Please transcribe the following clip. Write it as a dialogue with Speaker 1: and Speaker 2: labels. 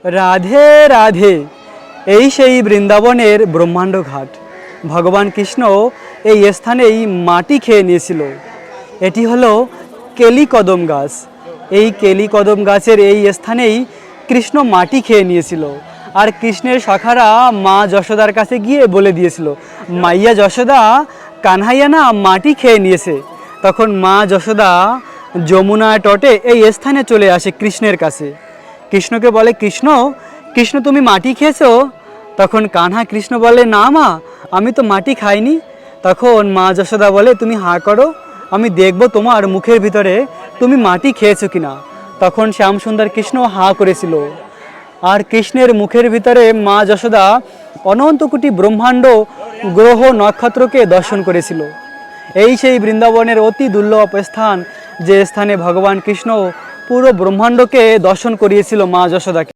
Speaker 1: রাধে রাধে। এই সেই বৃন্দাবনের ব্রহ্মাণ্ড ঘাট। ভগবান কৃষ্ণ এই স্থানেই মাটি খেয়ে নিয়েছিল। এটি হলো কেলি কদম গাছ। এই কেলি কদম গাছের এই স্থানেই কৃষ্ণ মাটি খেয়ে নিয়েছিল। আর কৃষ্ণের সখারা মা যশোদার কাছে গিয়ে বলে দিয়েছিল, মাইয়া যশোদা, কানহাইয়া না মাটি খেয়ে নিয়েছে। তখন মা যশোদা যমুনা তটে এই স্থানে চলে আসে কৃষ্ণের কাছে। কৃষ্ণকে বলে, কৃষ্ণ কৃষ্ণ তুমি মাটি খেয়েছো? তখন কানহা কৃষ্ণ বলে, না মা, আমি তো মাটি খাইনি। তখন মা যশোদা বলে, তুমি হাঁ করো, আমি দেখব তোমার মুখের ভিতরে তুমি মাটি খেয়েছো কিনা। তখন শ্যামসুন্দর কৃষ্ণ হাঁ করেছিল। আর কৃষ্ণের মুখের ভিতরে মা যশোদা অনন্ত কোটি ব্রহ্মাণ্ড গ্রহ নক্ষত্রকে দর্শন করেছিল। এই সেই বৃন্দাবনের অতি দুর্লভ স্থান, যে স্থানে ভগবান কৃষ্ণ পুরো ব্রহ্মাণ্ডকে দর্শন করিয়েছিল মা যশোদাকে।